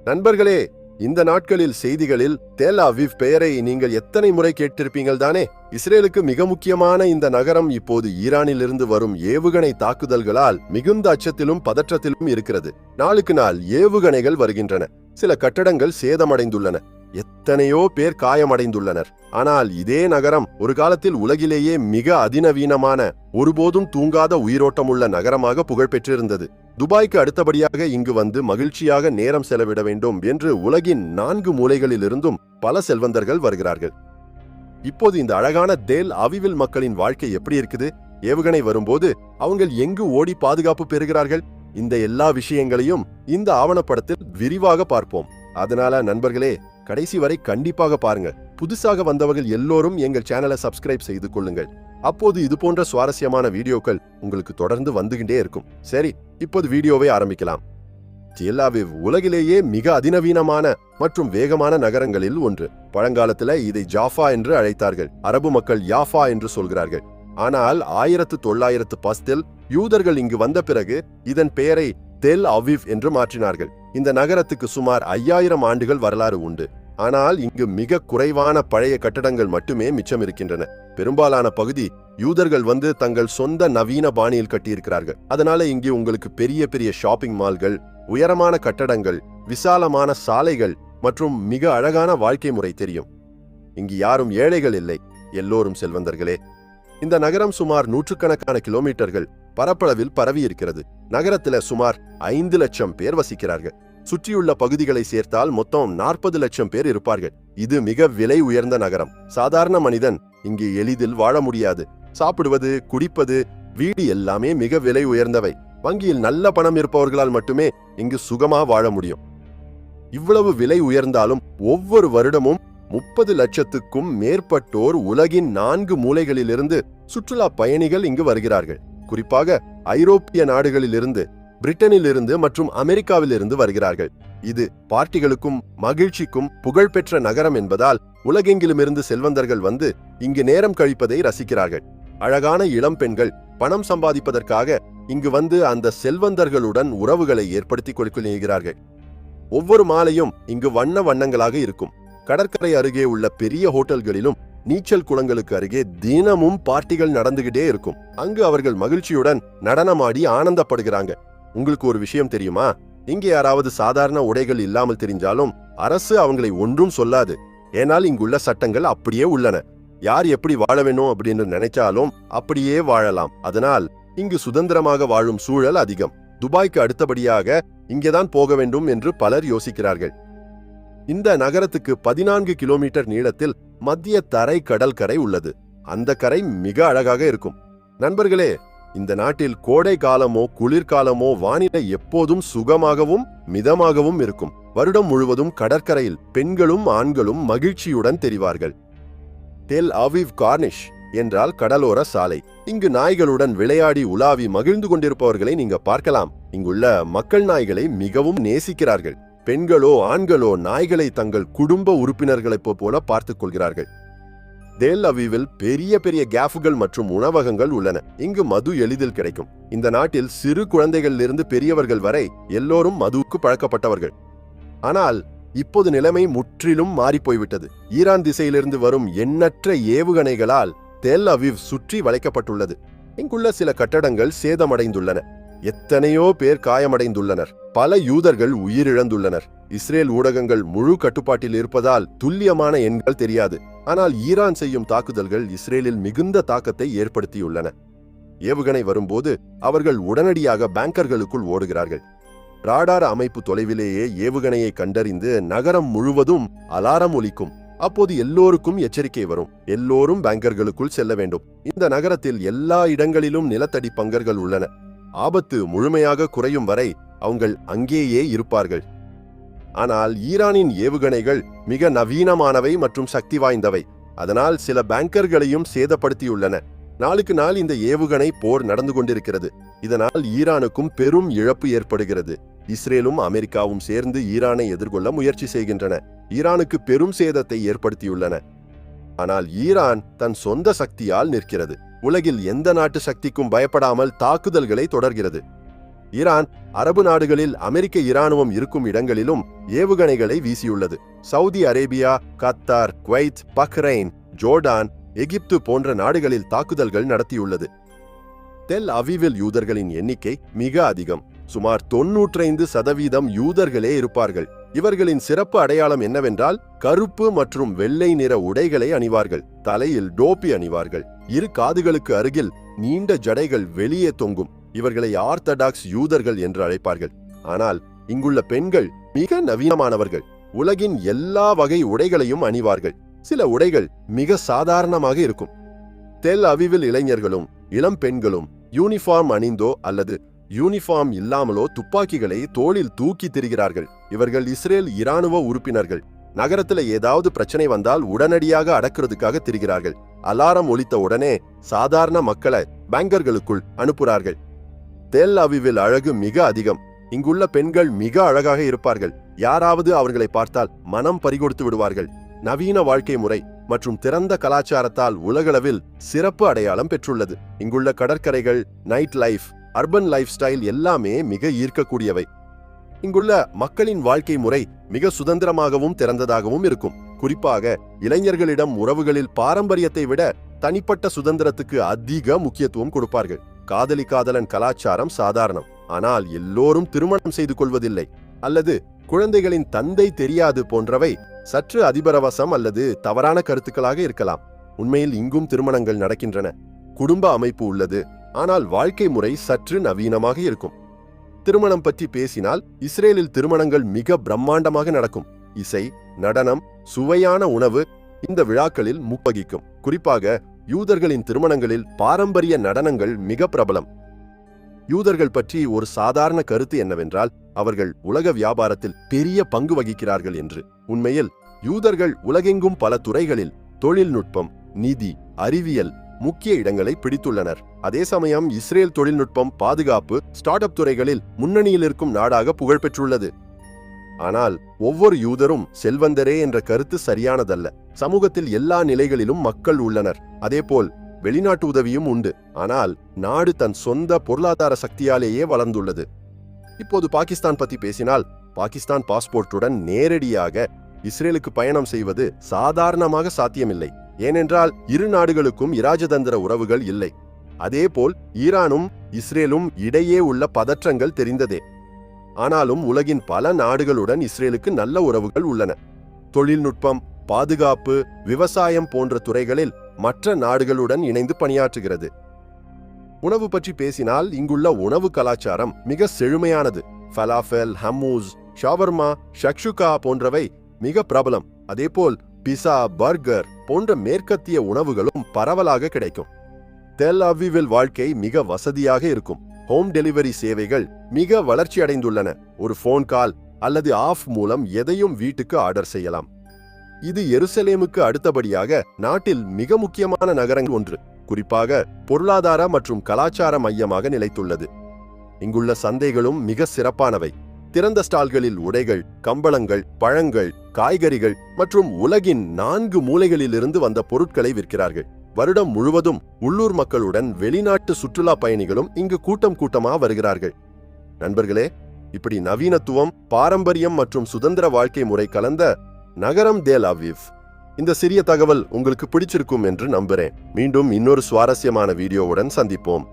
நண்பர்களே, இந்த நாட்களில் செய்திகளில் தெல் அவிவ் பெயரை நீங்கள் எத்தனை முறை கேட்டிருப்பீங்கள் தானே? இஸ்ரேலுக்கு மிக முக்கியமான இந்த நகரம் இப்போது ஈரானில் இருந்து வரும் ஏவுகணை தாக்குதல்களால் மிகுந்த அச்சத்திலும் பதற்றத்திலும் இருக்கிறது. நாளுக்கு நாள் ஏவுகணைகள் வருகின்றன. சில கட்டடங்கள் சேதமடைந்துள்ளன. எத்தனையோ பேர் காயமடைந்துள்ளனர். ஆனால் இதே நகரம் ஒரு காலத்தில் உலகிலேயே மிக அதிநவீனமான, ஒருபோதும் தூங்காத உயிரோட்டமுள்ள நகரமாக புகழ்பெற்றிருந்தது. துபாய்க்கு அடுத்தபடியாக இங்கு வந்து மகிழ்ச்சியாக நேரம் செலவிட வேண்டும் என்று உலகின் 4 மூலைகளிலிருந்தும் பல செல்வந்தர்கள் வருகிறார்கள். இப்போது இந்த அழகான தெல் அவிவில் மக்களின் வாழ்க்கை எப்படி இருக்குது? ஏவுகணை வரும்போது அவங்க எங்கு ஓடி பாதுகாப்பு பெறுகிறார்கள்? இந்த எல்லா விஷயங்களையும் இந்த ஆவணப்படத்தில் விரிவாக பார்ப்போம். அதனால நண்பர்களே, கடைசி வரை கண்டிப்பாக பாருங்க. புதுசாக வந்தவர்கள் எல்லோரும் எங்கள் சேனலை சப்ஸ்கிரைப் செய்து கொள்ளுங்கள். அப்போது இது போன்ற சுவாரஸ்யமான வீடியோக்கள் உங்களுக்கு தொடர்ந்து வந்துகிட்டே இருக்கும். சரி, இப்போது வீடியோவை ஆரம்பிக்கலாம். தெல் அவிவ் உலகிலேயே மிக அதிநவீனமான மற்றும் வேகமான நகரங்களில் ஒன்று. பழங்காலத்துல இதை ஜாஃபா என்று அழைத்தார்கள். அரபு மக்கள் யாஃபா என்று சொல்கிறார்கள். ஆனால் 1910 யூதர்கள் இங்கு வந்த பிறகு இதன் பெயரை தெல் அவிவ் என்று மாற்றினார்கள். இந்த நகரத்துக்கு சுமார் 5000 ஆண்டுகள் வரலாறு உண்டு. ஆனால் இங்கு மிக குறைவான பழைய கட்டடங்கள் மட்டுமே மிச்சம் இருக்கின்றன. பெரும்பாலான பகுதி யூதர்கள் வந்து தங்கள் சொந்த நவீன பாணியில் கட்டியிருக்கிறார்கள். அதனால இங்கே உங்களுக்கு பெரிய பெரிய ஷாப்பிங் மால்கள், உயரமான கட்டடங்கள், விசாலமான சாலைகள் மற்றும் மிக அழகான வாழ்க்கை முறை தெரியும். இங்கு யாரும் ஏழைகள் இல்லை, எல்லோரும் செல்வந்தர்களே. இந்த நகரம் சுமார் 100கணக்கான கிலோமீட்டர்கள் பரப்பளவில் பரவி இருக்கிறது. நகரத்துல சுமார் 5 லட்சம் பேர் வசிக்கிறார்கள். சுற்றியுள்ள பகுதிகளை சேர்த்தால் மொத்தம் 40 லட்சம் பேர் இருப்பார்கள். இது மிக விலை உயர்ந்த நகரம். சாதாரண மனிதன் இங்கு எளிதில் வாழ முடியாது. சாப்பிடுவது, குடிப்பது, வீடு எல்லாமே மிக விலை உயர்ந்தவை. வங்கியில் நல்ல பணம் இருப்பவர்களால் மட்டுமே இங்கு சுகமா வாழ முடியும். இவ்வளவு விலை உயர்ந்தாலும் ஒவ்வொரு வருடமும் 30 லட்சத்துக்கும் மேற்பட்டோர் உலகின் 4 மூலைகளிலிருந்து சுற்றுலா பயணிகள் இங்கு வருகிறார்கள். குறிப்பாக ஐரோப்பிய நாடுகளிலிருந்து, பிரிட்டனிலிருந்து மற்றும் அமெரிக்காவிலிருந்து வருகிறார்கள். இது பார்ட்டிகளுக்கும் மகிழ்ச்சிக்கும் புகழ்பெற்ற நகரம் என்பதால் உலகெங்கிலுமிருந்து செல்வந்தர்கள் வந்து இங்கு நேரம் கழிப்பதை ரசிக்கிறார்கள். அழகான இளம் பெண்கள் பணம் சம்பாதிப்பதற்காக இங்கு வந்து அந்த செல்வந்தர்களுடன் உறவுகளை ஏற்படுத்திக் கொள்கிறார்கள். ஒவ்வொரு மாலையும் இங்கு வண்ண வண்ணங்களாக இருக்கும். கடற்கரை அருகே உள்ள பெரிய ஹோட்டல்களிலும் நீச்சல் குளங்களுக்கு அருகே தினமும் பார்ட்டிகள் நடந்துகிட்டே இருக்கும். அங்கு அவர்கள் மகிழ்ச்சியுடன் நடனமாடி ஆனந்தப்படுகிறாங்க. உங்களுக்கு ஒரு விஷயம் தெரியுமா? இங்கே யாராவது சாதாரண உடைகள் இல்லாமல் தெரிஞ்சாலும் அரசு அவங்களை ஒன்றும் சொல்லாது. ஏனால் இங்குள்ள சட்டங்கள் அப்படியே உள்ளன. யார் எப்படி வாழ வேணும் அப்படின்னு நினைச்சாலும் அப்படியே வாழலாம். அதனால் இங்கு சுதந்திரமாக வாழும் சூழல் அதிகம். துபாய்க்கு அடுத்தபடியாக இங்கேதான் போக வேண்டும் என்று பலர் யோசிக்கிறார்கள். இந்த நகரத்துக்கு 14 கிலோமீட்டர் நீளத்தில் மத்திய தரை கடற்கரை உள்ளது. அந்த கரை மிக அழகாக இருக்கும். நண்பர்களே, இந்த நாட்டில் கோடை காலமோ குளிர்காலமோ வானிலை எப்போதும் சுகமாகவும் மிதமாகவும் இருக்கும். வருடம் முழுவதும் கடற்கரையில் பெண்களும் ஆண்களும் மகிழ்ச்சியுடன் தெரிவார்கள். தெல் அவிவ் கார்னிஷ் என்றால் கடலோர சாலை. இங்கு நாய்களுடன் விளையாடி உலாவி மகிழ்ந்து கொண்டிருப்பவர்களை நீங்க பார்க்கலாம். இங்குள்ள மக்கள் நாய்களை மிகவும் நேசிக்கிறார்கள். பெண்களோ ஆண்களோ நாய்களை தங்கள் குடும்ப உறுப்பினர்களைப் போல பார்த்துக் கொள்கிறார்கள். தெல் அவிவில் பெரிய பெரிய கேஃபுகள் மற்றும் உணவகங்கள் உள்ளன. இங்கு மது எளிதில் கிடைக்கும். இந்த நாட்டில் சிறு குழந்தைகளிலிருந்து பெரியவர்கள் வரை எல்லோரும் மதுவுக்கு பழக்கப்பட்டவர்கள். ஆனால் இப்போது நிலைமை முற்றிலும் மாறிப்போய்விட்டது. ஈரான் திசையிலிருந்து வரும் எண்ணற்ற ஏவுகணைகளால் தெல் அவிவ் சுற்றி வளைக்கப்பட்டுள்ளது. இங்குள்ள சில கட்டடங்கள் சேதமடைந்துள்ளன. எத்தனையோ பேர் காயமடைந்துள்ளனர். பல யூதர்கள் உயிரிழந்துள்ளனர். இஸ்ரேல் ஊடகங்கள் முழு கட்டுப்பாட்டில் இருப்பதால் துல்லியமான எண்கள் தெரியாது. ஆனால் ஈரான் செய்யும் தாக்குதல்கள் இஸ்ரேலில் மிகுந்த தாக்கத்தை ஏற்படுத்தியுள்ளன. ஏவுகணை வரும்போது அவர்கள் உடனடியாக பேங்கர்களுக்குள் ஓடுகிறார்கள். ராடார் அமைப்பு தொலைவிலேயே ஏவுகணையை கண்டறிந்து நகரம் முழுவதும் அலாரம் ஒலிக்கும். அப்போது எல்லோருக்கும் எச்சரிக்கை வரும். எல்லோரும் பேங்கர்களுக்குள் செல்ல வேண்டும். இந்த நகரத்தில் எல்லா இடங்களிலும் நிலத்தடி பங்கர்கள் உள்ளன. ஆபத்து முழுமையாக குறையும் வரை அவங்க அங்கேயே இருப்பார்கள். ஆனால் ஈரானின் ஏவுகணைகள் மிக நவீனமானவை மற்றும் சக்தி வாய்ந்தவை. அதனால் சில பேங்கர்களையும் சேதப்படுத்தியுள்ளன. நாளுக்கு நாள் இந்த ஏவுகணை போர் நடந்து கொண்டிருக்கிறது. இதனால் ஈரானுக்கும் பெரும் இழப்பு ஏற்படுகிறது. இஸ்ரேலும் அமெரிக்காவும் சேர்ந்து ஈரானை எதிர்கொள்ள முயற்சி செய்கின்றன. ஈரானுக்கு பெரும் சேதத்தை ஏற்படுத்தியுள்ளன. ஆனால் ஈரான் தன் சொந்த சக்தியால் நிற்கிறது. உலகில் எந்த நாட்டு சக்திக்கும் பயப்படாமல் தாக்குதல்களை தொடர்கிறது. ஈரான் அரபு நாடுகளில் அமெரிக்க இராணுவம் இருக்கும் இடங்களிலும் ஏவுகணைகளை வீசியுள்ளது. Saudi Arabia, Qatar, Kuwait, Bahrain, Jordan, Egypt போன்ற நாடுகளில் தாக்குதல்கள் நடத்தியுள்ளது. தெல் அவிவில் யூதர்களின் எண்ணிக்கை மிக அதிகம். சுமார் 95% யூதர்களே இருப்பார்கள். இவர்களின் சிறப்பு அடையாளம் என்னவென்றால் கருப்பு மற்றும் வெள்ளை நிற உடைகளை அணிவார்கள். தலையில் டோப்பி அணிவார்கள். இரு காதுகளுக்கு அருகில் நீண்ட ஜடைகள் வெளியே தொங்கும். இவர்களை ஆர்த்தடாக்ஸ் யூதர்கள் என்று அழைப்பார்கள். ஆனால் இங்குள்ள பெண்கள் மிக நவீனமானவர்கள். உலகின் எல்லா வகை உடைகளையும் அணிவார்கள். சில உடைகள் மிக சாதாரணமாக இருக்கும். தெல் அவிவில் இளைஞர்களும் இளம் பெண்களும் யூனிஃபார்ம் அணிந்தோ அல்லது யூனிஃபார்ம் இல்லாமலோ துப்பாக்கிகளை தோளில் தூக்கி திரிகிறார்கள். இவர்கள் இஸ்ரேல் இராணுவ உறுப்பினர்கள். நகரத்துல ஏதாவது பிரச்சனை வந்தால் உடனடியாக அடக்குறதுக்காக திரிகிறார்கள். அலாரம் ஒலித்த உடனே சாதாரண மக்களை பேங்கர்களுக்குள் அனுப்புகிறார்கள். தெல் அவிவில் அழகு மிக அதிகம். இங்குள்ள பெண்கள் மிக அழகாக இருப்பார்கள். யாராவது அவர்களை பார்த்தால் மனம் பறிகொடுத்து விடுவார்கள். நவீன வாழ்க்கை முறை மற்றும் திறந்த கலாச்சாரத்தால் உலகளவில் சிறப்பு அடையாளம் பெற்றுள்ளது. இங்குள்ள கடற்கரைகள், night life, urban life style எல்லாமே மிக ஈர்க்கக்கூடியவை. இங்குள்ள மக்களின் வாழ்க்கை முறை மிக சுதந்திரமாகவும் திறந்ததாகவும் இருக்கும். குறிப்பாக இளைஞர்களிடம் உறவுகளில் பாரம்பரியத்தை விட தனிப்பட்ட சுதந்திரத்துக்கு அதிக முக்கியத்துவம் கொடுப்பார்கள். காதலி காதலன் கலாச்சாரம் சாதாரணம். ஆனால் எல்லோரும் திருமணம் செய்து கொள்வதில்லை அல்லது குழந்தைகளின் தந்தை தெரியாது போன்றவை சற்று அதிபரவசம் அல்லது தவறான கருத்துக்களாக இருக்கலாம். உண்மையில் இங்கும் திருமணங்கள் நடக்கின்றன. குடும்ப அமைப்பு உள்ளது. ஆனால் வாழ்க்கை முறை சற்று நவீனமாக இருக்கும். திருமணம் பற்றி பேசினால் இஸ்ரேலில் திருமணங்கள் மிக பிரம்மாண்டமாக நடக்கும். இசை, நடனம், சுவையான உணவு இந்த விழாக்களில் முப்பகிக்கும். குறிப்பாக யூதர்களின் திருமணங்களில் பாரம்பரிய நடனங்கள் மிக பிரபலம். யூதர்கள் பற்றி ஒரு சாதாரண கருத்து என்னவென்றால் அவர்கள் உலக வியாபாரத்தில் பெரிய பங்கு வகிக்கிறார்கள் என்று. உண்மையில் யூதர்கள் உலகெங்கும் பல துறைகளில் தொழில்நுட்பம், நிதி, அறிவியல் முக்கிய இடங்களை பிடித்துள்ளனர். அதே சமயம் இஸ்ரேல் தொழில்நுட்பம், பாதுகாப்பு, ஸ்டார்ட் அப் துறைகளில் முன்னணியில் இருக்கும் நாடாக புகழ்பெற்றுள்ளது. ஆனால் ஒவ்வொரு யூதரும் செல்வந்தரே என்ற கருத்து சரியானதல்ல. சமூகத்தில் எல்லா நிலைகளிலும் மக்கள் உள்ளனர். அதேபோல் வெளிநாட்டு உதவியும் உண்டு. ஆனால் நாடு தன் சொந்த பொருளாதார சக்தியாலேயே வளர்ந்துள்ளது. இப்போது பாகிஸ்தான் பத்தி பேசினால் பாகிஸ்தான் பாஸ்போர்ட்டுடன் நேரடியாக இஸ்ரேலுக்கு பயணம் செய்வது சாதாரணமாக சாத்தியமில்லை. ஏனென்றால் இரு நாடுகளுக்கும் இராஜதந்திர உறவுகள் இல்லை. அதேபோல் ஈரானும் இஸ்ரேலும் இடையே உள்ள பதற்றங்கள் தெரிந்ததே. ஆனாலும் உலகின் பல நாடுகளுடன் இஸ்ரேலுக்கு நல்ல உறவுகள் உள்ளன. தொழில்நுட்பம், பாதுகாப்பு, விவசாயம் போன்ற துறைகளில் மற்ற நாடுகளுடன் இணைந்து பணியாற்றுகிறது. உணவு பற்றி பேசினால் இங்குள்ள உணவு கலாச்சாரம் மிக செழுமையானது. ஃபலாஃபெல், ஹம்மூஸ், ஷவர்மா, ஷக்ஷுகா போன்றவை மிக பிரபலம். அதேபோல் பிசா, பர்கர் போன்ற மேற்கத்திய உணவுகளும் பரவலாக கிடைக்கும். தெல் அவிவில் வாழ்க்கை மிக வசதியாக இருக்கும். ஹோம் டெலிவரி சேவைகள் மிக வளர்ச்சி அடைந்துள்ளன. ஒரு போன் கால் அல்லது ஆஃப் மூலம் எதையும் வீட்டுக்கு ஆர்டர் செய்யலாம். இது எருசலேமுக்கு அடுத்தபடியாக நாட்டில் மிக முக்கியமான நகரங்கள் ஒன்று. குறிப்பாக பொருளாதார மற்றும் கலாச்சார மையமாக நிலைத்துள்ளது. இங்குள்ள சந்தைகளும் மிக சிறப்பானவை. திறந்த ஸ்டால்களில் உடைகள், கம்பளங்கள், பழங்கள், காய்கறிகள் மற்றும் உலகின் 4 மூலைகளிலிருந்து வந்த பொருட்களை விற்கிறார்கள். வருடம் முழுவதும் உள்ளூர் மக்களுடன் வெளிநாட்டு சுற்றுலா பயணிகளும் இங்கு கூட்டமா வருகிறார்கள். நண்பர்களே, இப்படி நவீனத்துவம், பாரம்பரியம் மற்றும் சுதந்திர வாழ்க்கை முறை கலந்த நகரம் தெல் அவிவ். இந்த சிறிய தகவல் உங்களுக்கு பிடிச்சிருக்கும் என்று நம்புறேன். மீண்டும் இன்னொரு சுவாரஸ்யமான வீடியோவுடன் சந்திப்போம்.